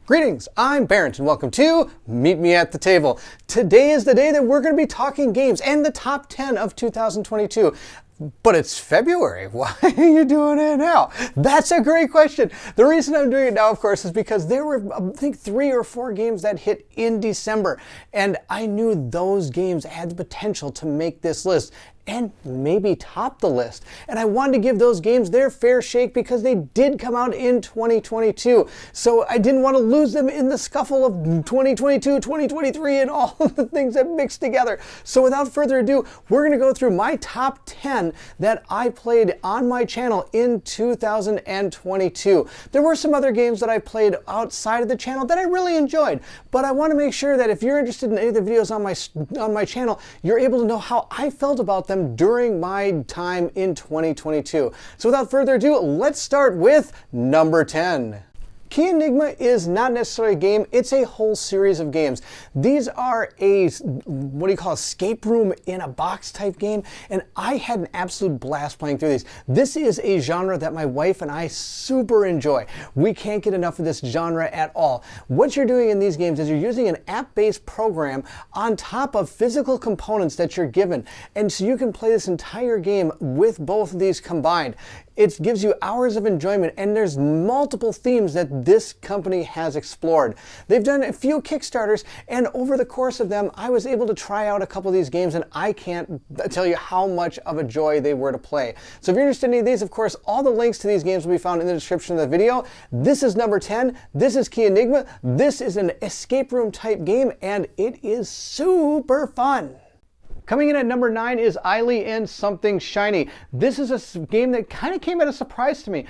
Greetings, I'm Barrett and welcome to Meet Me at the Table. Today is the day that we're going to be talking games and the top 10 of 2022. But it's February. Why are you doing it now? That's a great question. The reason I'm doing it now, of course, is because there were, I think, 3 or 4 games that hit in December. And I knew those games had the potential to make this list and maybe top the list. And I wanted to give those games their fair shake because they did come out in 2022. So I didn't want to lose them in the scuffle of 2022, 2023, and all of the things that mixed together. So without further ado, we're going to go through my top 10 that I played on my channel in 2022. There were some other games that I played outside of the channel that I really enjoyed, but I want to make sure that if you're interested in any of the videos on my channel, you're able to know how I felt about them during my time in 2022. So without further ado, let's start with number 10. Key Enigma is not necessarily a game, it's a whole series of games. These are a, escape room in a box type game, and I had an absolute blast playing through these. This is a genre that my wife and I super enjoy. We can't get enough of this genre at all. What you're doing in these games is you're using an app-based program on top of physical components that you're given, and so you can play this entire game with both of these combined. It gives you hours of enjoyment, and there's multiple themes that this company has explored. They've done a few Kickstarters, and over the course of them, I was able to try out a couple of these games, and I can't tell you how much of a joy they were to play. So if you're interested in any of these, of course, all the links to these games will be found in the description of the video. This is number 10. This is Key Enigma. This is an escape room type game, and it is super fun. Coming in at number 9 is Eila and Something Shiny. This is a game that kind of came as a surprise to me.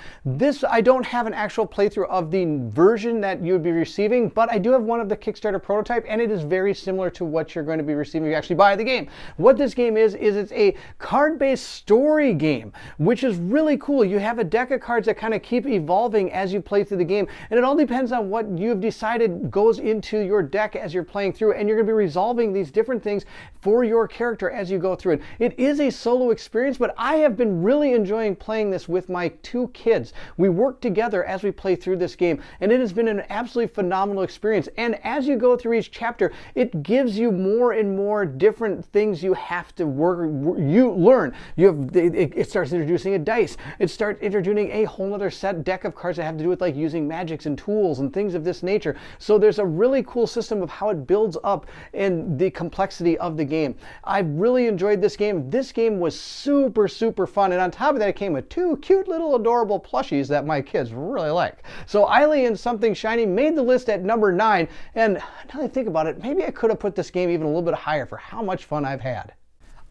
I don't have an actual playthrough of the version that you would be receiving, but I do have one of the Kickstarter prototype, and it is very similar to what you're going to be receiving if you actually buy the game. What this game is it's a card-based story game, which is really cool. You have a deck of cards that kind of keep evolving as you play through the game, and it all depends on what you've decided goes into your deck as you're playing through, and you're going to be resolving these different things for your character as you go through it. It is a solo experience, but I have been really enjoying playing this with my 2 kids. We work together as we play through this game, and it has been an absolutely phenomenal experience. And as you go through each chapter, it gives you more and more different things you have to learn. It starts introducing a dice. It starts introducing a whole other deck of cards that have to do with like using magics and tools and things of this nature. So there's a really cool system of how it builds up and the complexity of the game. I really enjoyed this game. This game was super, super fun. And on top of that, it came with 2 cute little adorable plushies that my kids really like. So Eila and Something Shiny made the list at number 9. And now that I think about it, maybe I could have put this game even a little bit higher for how much fun I've had.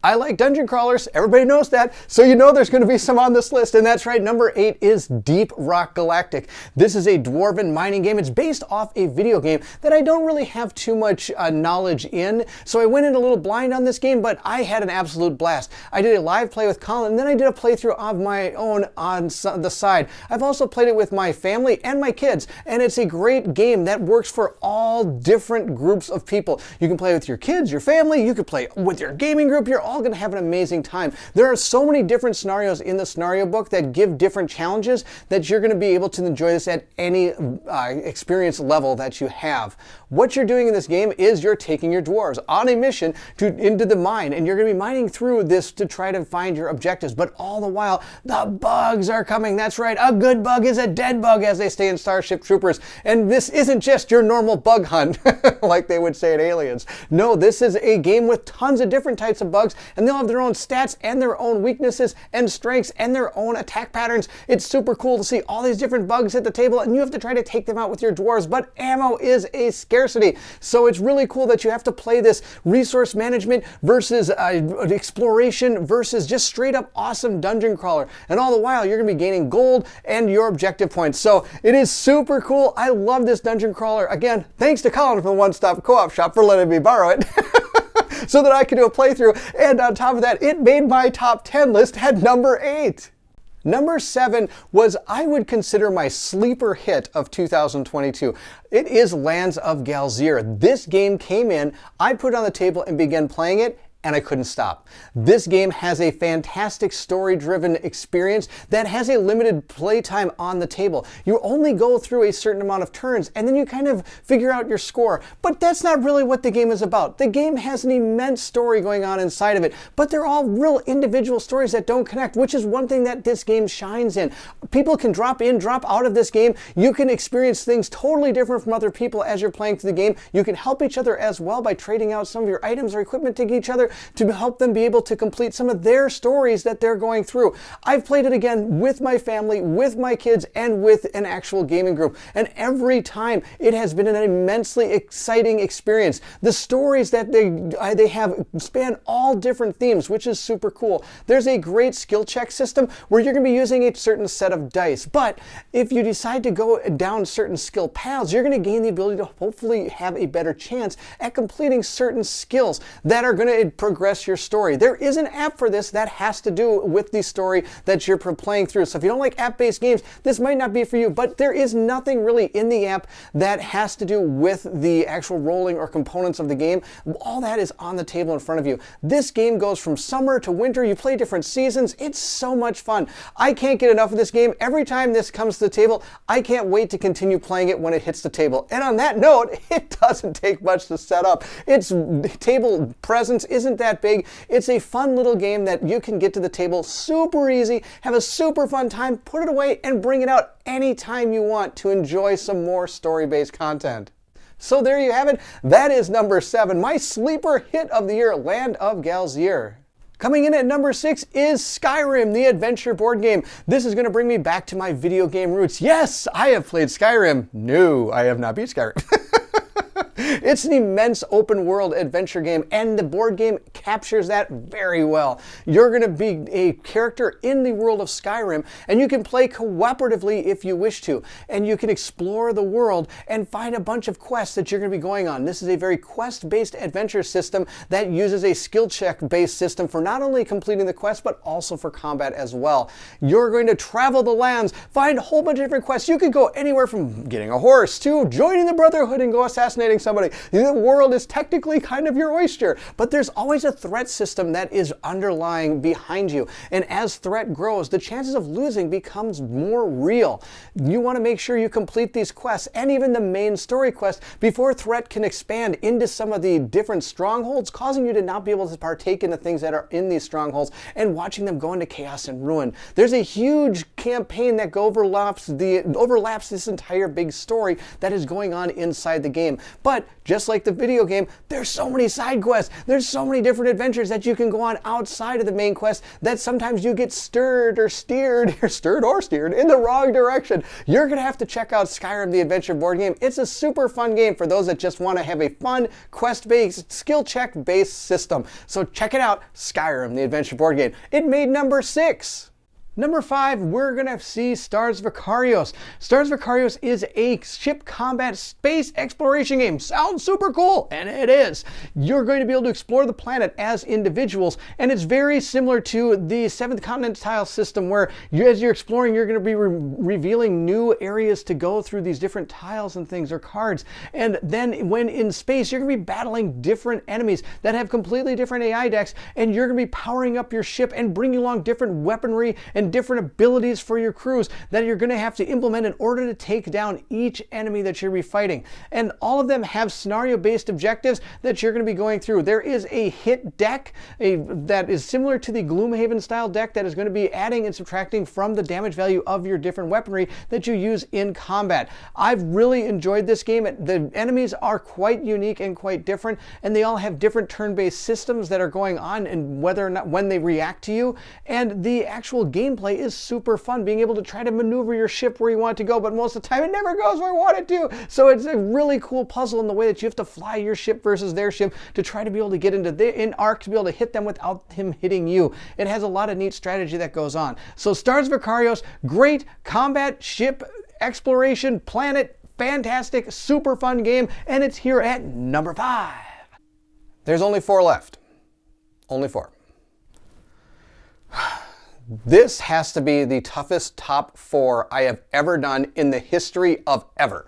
I like dungeon crawlers, everybody knows that, so you know there's going to be some on this list, and that's right, number 8 is Deep Rock Galactic. This is a dwarven mining game. It's based off a video game that I don't really have too much knowledge in, so I went in a little blind on this game, but I had an absolute blast. I did a live play with Colin, and then I did a playthrough of my own on the side. I've also played it with my family and my kids, and it's a great game that works for all different groups of people. You can play with your kids, your family, you could play with your gaming group, you're all going to have an amazing time. There are so many different scenarios in the scenario book that give different challenges that you're going to be able to enjoy this at any experience level that you have. What you're doing in this game is you're taking your dwarves on a mission into the mine, and you're going to be mining through this to try to find your objectives, but all the while the bugs are coming. That's right, a good bug is a dead bug, as they say in Starship Troopers. And this isn't just your normal bug hunt like they would say in Aliens. No, this is a game with tons of different types of bugs, and they'll have their own stats and their own weaknesses and strengths and their own attack patterns. It's super cool to see all these different bugs at the table, and you have to try to take them out with your dwarves, but ammo is a scarcity. So it's really cool that you have to play this resource management versus exploration versus just straight up awesome dungeon crawler. And all the while, you're going to be gaining gold and your objective points. So it is super cool. I love this dungeon crawler. Again, thanks to Colin from One Stop Co-op Shop for letting me borrow it. So that I could do a playthrough, and on top of that, it made my top 10 list at number 8. Number 7 was, I would consider, my sleeper hit of 2022. It is Lands of Galzyr. This game came in, I put it on the table and began playing it, and I couldn't stop. This game has a fantastic story-driven experience that has a limited playtime on the table. You only go through a certain amount of turns, and then you kind of figure out your score. But that's not really what the game is about. The game has an immense story going on inside of it, but they're all real individual stories that don't connect, which is one thing that this game shines in. People can drop in, drop out of this game. You can experience things totally different from other people as you're playing through the game. You can help each other as well by trading out some of your items or equipment to each other to help them be able to complete some of their stories that they're going through. I've played it again with my family, with my kids, and with an actual gaming group. And every time it has been an immensely exciting experience. The stories that they have span all different themes, which is super cool. There's a great skill check system where you're going to be using a certain set of dice. But if you decide to go down certain skill paths, you're going to gain the ability to hopefully have a better chance at completing certain skills that are going to progress your story. There is an app for this that has to do with the story that you're playing through. So if you don't like app-based games, this might not be for you, but there is nothing really in the app that has to do with the actual rolling or components of the game. All that is on the table in front of you. This game goes from summer to winter. You play different seasons. It's so much fun. I can't get enough of this game. Every time this comes to the table, I can't wait to continue playing it when it hits the table. And on that note, it doesn't take much to set up. Its table presence isn't that big. It's a fun little game that you can get to the table super easy, have a super fun time, put it away, and bring it out anytime you want to enjoy some more story-based content. So there you have it. That is number 7, my sleeper hit of the year, Land of Galzyr. Coming in at number 6 is Skyrim, the adventure board game. This is going to bring me back to my video game roots. Yes, I have played Skyrim. No, I have not beat Skyrim. It's an immense open world adventure game, and the board game captures that very well. You're going to be a character in the world of Skyrim, and you can play cooperatively if you wish to. And you can explore the world and find a bunch of quests that you're going to be going on. This is a very quest-based adventure system that uses a skill check-based system for not only completing the quest, but also for combat as well. You're going to travel the lands, find a whole bunch of different quests. You could go anywhere from getting a horse to joining the Brotherhood and go assassinating somebody. The world is technically kind of your oyster, but there's always a threat system that is underlying behind you. And as threat grows, the chances of losing becomes more real. You want to make sure you complete these quests and even the main story quest before threat can expand into some of the different strongholds, causing you to not be able to partake in the things that are in these strongholds and watching them go into chaos and ruin. There's a huge campaign that overlaps this entire big story that is going on inside the game. But just like the video game, there's so many side quests. There's so many different adventures that you can go on outside of the main quest that sometimes you get steered or steered in the wrong direction. You're going to have to check out Skyrim, the adventure board game. It's a super fun game for those that just want to have a fun quest-based, skill check-based system. So check it out, Skyrim, the adventure board game. It made number 6. Number 5, we're going to see Stars of Akarios. Stars of Akarios is a ship combat space exploration game. Sounds super cool, and it is. You're going to be able to explore the planet as individuals, and it's very similar to the Seventh Continent tile system where as you're exploring, you're going to be revealing new areas to go through these different tiles and things or cards. And then when in space, you're going to be battling different enemies that have completely different AI decks, and you're going to be powering up your ship and bringing along different weaponry and different abilities for your crews that you're going to have to implement in order to take down each enemy that you're fighting. And all of them have scenario-based objectives that you're going to be going through. There is a hit deck that is similar to the Gloomhaven style deck that is going to be adding and subtracting from the damage value of your different weaponry that you use in combat. I've really enjoyed this game. The enemies are quite unique and quite different, and they all have different turn-based systems that are going on and whether or not when they react to you. And the actual gameplay is super fun, being able to try to maneuver your ship where you want it to go, but most of the time it never goes where I want it to. So it's a really cool puzzle in the way that you have to fly your ship versus their ship to try to be able to get in arc to be able to hit them without him hitting you. It has a lot of neat strategy that goes on. So Stars of Akarios, great combat, ship, exploration, planet, fantastic, super fun game, and it's here at number 5. There's only 4 left. Only 4. This has to be the toughest top 4 I have ever done in the history of ever.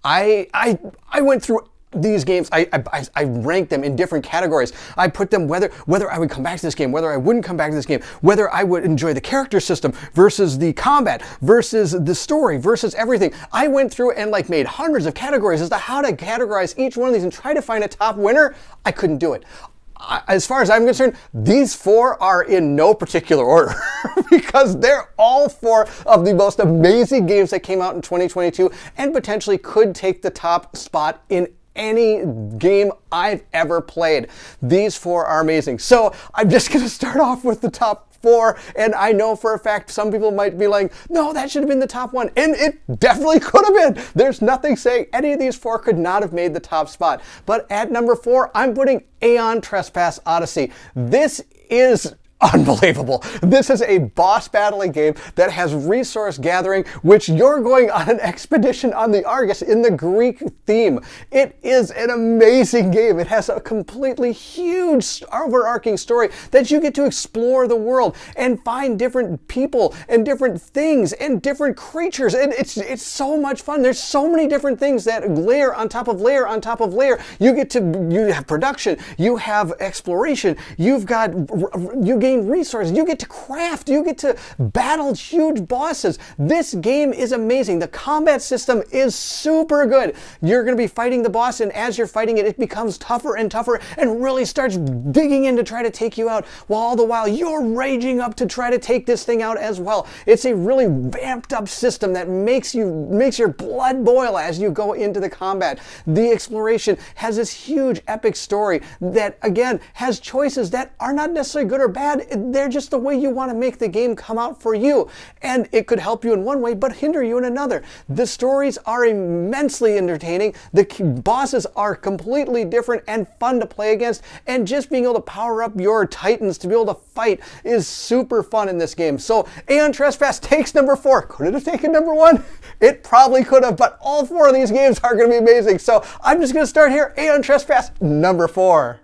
I went through these games, I rank them in different categories. I put them whether I would come back to this game, whether I wouldn't come back to this game, whether I would enjoy the character system versus the combat versus the story versus everything. I went through and like made hundreds of categories as to how to categorize each one of these and try to find a top winner. I couldn't do it. As far as I'm concerned, these four are in no particular order because they're all four of the most amazing games that came out in 2022 and potentially could take the top spot in any game I've ever played. These four are amazing. So I'm just going to start off with the top four, and I know for a fact some people might be like, no, that should have been the top one, and it definitely could have been. There's nothing saying any of these four could not have made the top spot. But at number 4, I'm putting Aeon Trespass Odyssey. This is unbelievable. This is a boss battling game that has resource gathering, which you're going on an expedition on the Argus in the Greek theme. It is an amazing game. It has a completely huge overarching story that you get to explore the world and find different people and different things and different creatures. And it's so much fun. There's so many different things that layer on top of layer on top of layer. You have production, you have exploration, you gain resources, you get to craft, you get to battle huge bosses. This game is amazing. The combat system is super good. You're going to be fighting the boss, and as you're fighting it, it becomes tougher and tougher and really starts digging in to try to take you out, while all the while you're raging up to try to take this thing out as well. It's a really vamped up system that makes your blood boil as you go into the combat. The exploration has this huge epic story that, again, has choices that are not necessarily good or bad. They're just the way you want to make the game come out for you. And it could help you in one way, but hinder you in another. The stories are immensely entertaining. The bosses are completely different and fun to play against. And just being able to power up your titans to be able to fight is super fun in this game. So Aeon Trespass takes number 4. Could it have taken number 1? It probably could have, but all 4 of these games are going to be amazing. So I'm just going to start here. Aeon Trespass, number 4.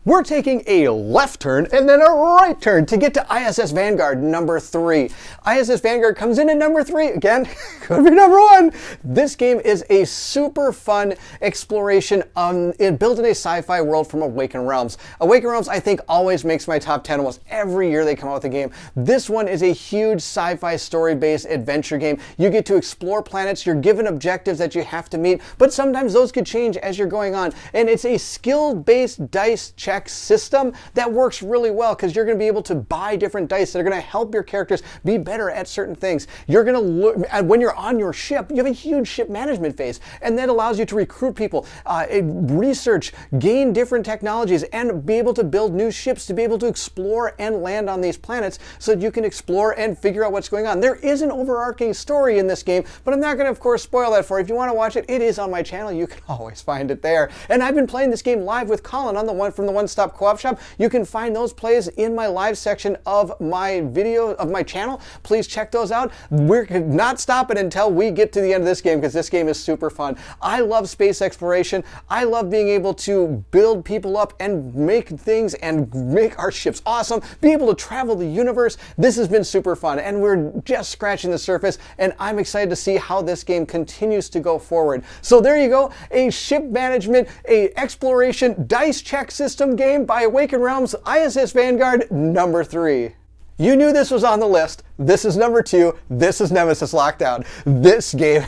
We're taking a left turn and then a right turn to get to ISS Vanguard, number 3. ISS Vanguard comes in at number 3. Again, could be number 1. This game is a super fun exploration built in a sci-fi world from Awakened Realms. Awakened Realms, I think, always makes my top 10 almost every year they come out with a game. This one is a huge sci-fi story-based adventure game. You get to explore planets, you're given objectives that you have to meet, but sometimes those could change as you're going on. And it's a skill-based dice check system that works really well because you're going to be able to buy different dice that are going to help your characters be better at certain things. You're going to look, when you're on your ship, you have a huge ship management phase, and that allows you to recruit people, research, gain different technologies, and be able to build new ships to be able to explore and land on these planets so that you can explore and figure out what's going on. There is an overarching story in this game, but I'm not going to, of course, spoil that for you. If you want to watch it, it is on my channel. You can always find it there. And I've been playing this game live with Colin on from the One Stop Co-op Shop. You can find those plays in my live section of my video, of my channel. Please check those out. We're not stopping until we get to the end of this game because this game is super fun. I love space exploration. I love being able to build people up and make things and make our ships awesome, be able to travel the universe. This has been super fun, and we're just scratching the surface, and I'm excited to see how this game continues to go forward. So there you go, a ship management, a exploration dice check system game by Awakened Realms, ISS Vanguard, number 3. You knew this was on the list. This is number 2. This is Nemesis Lockdown. This game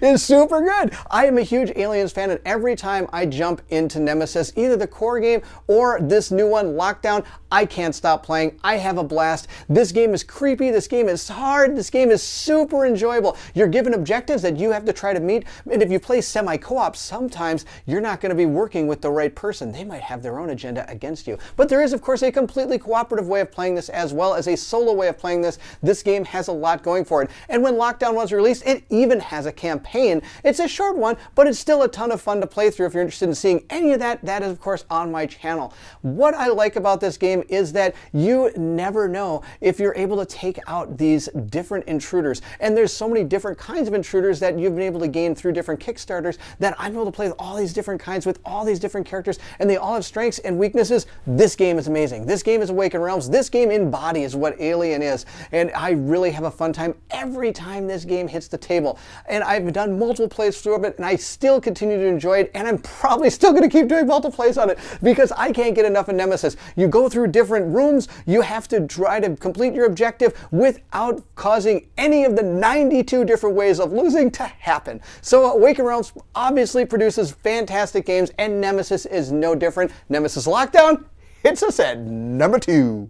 is super good. I am a huge Aliens fan, and every time I jump into Nemesis, either the core game or this new one, Lockdown, I can't stop playing. I have a blast. This game is creepy. This game is hard. This game is super enjoyable. You're given objectives that you have to try to meet, and if you play semi-co-op, sometimes you're not going to be working with the right person. They might have their own agenda against you. But there is, of course, a completely cooperative way of playing this as well as a solo way of playing this. This game has a lot going for it. And when Lockdown was released, it even has a campaign. It's a short one, but it's still a ton of fun to play through. If you're interested in seeing any of that, that is, of course, on my channel. What I like about this game game is that you never know if you're able to take out these different intruders. And there's so many different kinds of intruders that you've been able to gain through different Kickstarters that I'm able to play with all these different kinds with all these different characters, and they all have strengths and weaknesses. This game is amazing. This game is Awakened Realms. This game embodies what Alien is, and I really have a fun time every time this game hits the table. And I've done multiple plays through it, and I still continue to enjoy it, and I'm probably still going to keep doing multiple plays on it because I can't get enough of Nemesis. You go through different rooms, you have to try to complete your objective without causing any of the 92 different ways of losing to happen. So Awakened Realms obviously produces fantastic games, and Nemesis is no different. Nemesis Lockdown hits us at number 2.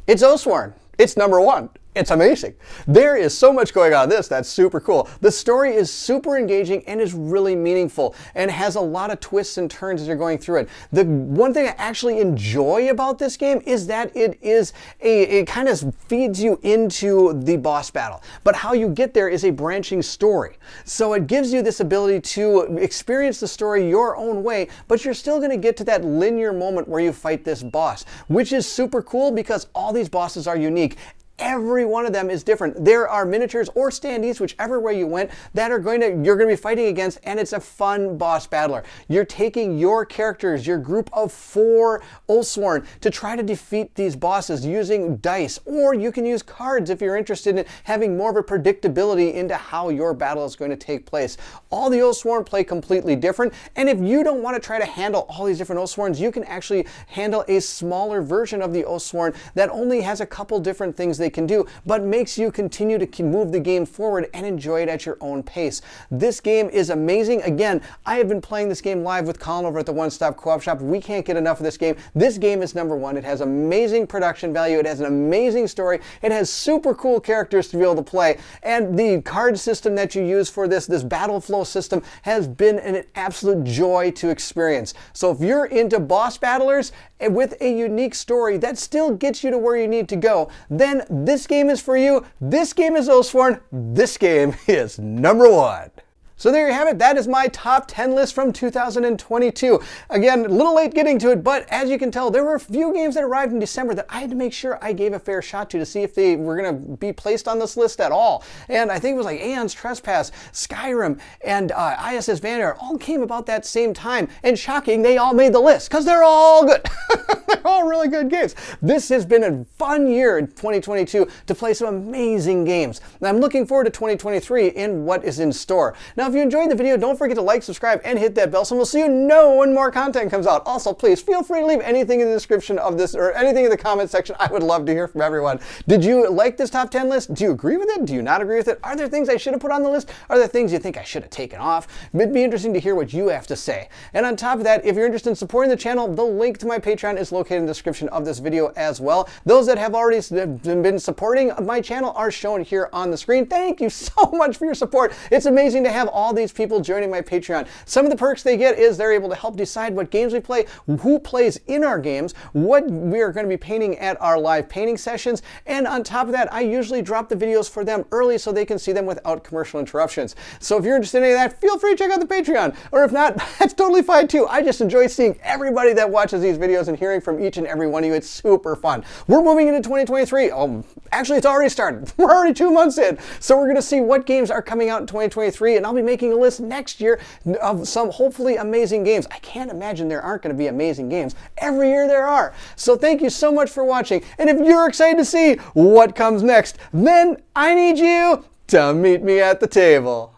It's Oathsworn. It's number 1. It's amazing. There is so much going on in this that's super cool. The story is super engaging and is really meaningful and has a lot of twists and turns as you're going through it. The one thing I actually enjoy about this game is that it kind of feeds you into the boss battle. But how you get there is a branching story. So it gives you this ability to experience the story your own way, but you're still going to get to that linear moment where you fight this boss, which is super cool because all these bosses are unique. Every one of them is different. There are miniatures or standees, whichever way you went, that you're going to be fighting against, and it's a fun boss battler. You're taking your characters, your group of 4 Oathsworn, to try to defeat these bosses using dice, or you can use cards if you're interested in having more of a predictability into how your battle is going to take place. All the Oathsworn play completely different, and if you don't want to try to handle all these different Oathsworns, you can actually handle a smaller version of the Oathsworn that only has a couple different things they can do, but makes you continue to move the game forward and enjoy it at your own pace. This game is amazing. Again, I have been playing this game live with Colin over at the One Stop Co-op Shop. We can't get enough of this game. This game is number 1. It has amazing production value. It has an amazing story. It has super cool characters to be able to play. And the card system that you use for this battle flow system has been an absolute joy to experience. So if you're into boss battlers with a unique story that still gets you to where you need to go, then this game is for you. This game is Oathsworn. This game is number 1. So there you have it. That is my top 10 list from 2022. Again, a little late getting to it, but as you can tell, there were a few games that arrived in December that I had to make sure I gave a fair shot to see if they were going to be placed on this list at all. And I think it was like Aeon's Trespass, Skyrim, and ISS Vanguard all came about that same time. And shocking, they all made the list because they're all good. They're all really good games. This has been a fun year in 2022 to play some amazing games. And I'm looking forward to 2023 and what is in store. Now, if you enjoyed the video, don't forget to like, subscribe, and hit that bell so we'll see you know when more content comes out. Also, please feel free to leave anything in the description of this or anything in the comment section. I would love to hear from everyone. Did you like this top 10 list? Do you agree with it? Do you not agree with it? Are there things I should have put on the list? Are there things you think I should have taken off? It'd be interesting to hear what you have to say. And on top of that, if you're interested in supporting the channel, the link to my Patreon is located in the description of this video as well. Those that have already been supporting my channel are shown here on the screen. Thank you so much for your support. It's amazing to have all these people joining my Patreon. Some of the perks they get is they're able to help decide what games we play, who plays in our games, what we are going to be painting at our live painting sessions, and on top of that, I usually drop the videos for them early so they can see them without commercial interruptions. So if you're interested in any of that, feel free to check out the Patreon. Or if not, that's totally fine too. I just enjoy seeing everybody that watches these videos and hearing from each and every one of you. It's super fun. We're moving into 2023. Actually, it's already started. We're already 2 months in. So we're going to see what games are coming out in 2023, and I'll be making a list next year of some hopefully amazing games. I can't imagine there aren't going to be amazing games. Every year there are. So thank you so much for watching. And if you're excited to see what comes next, then I need you to meet me at the table.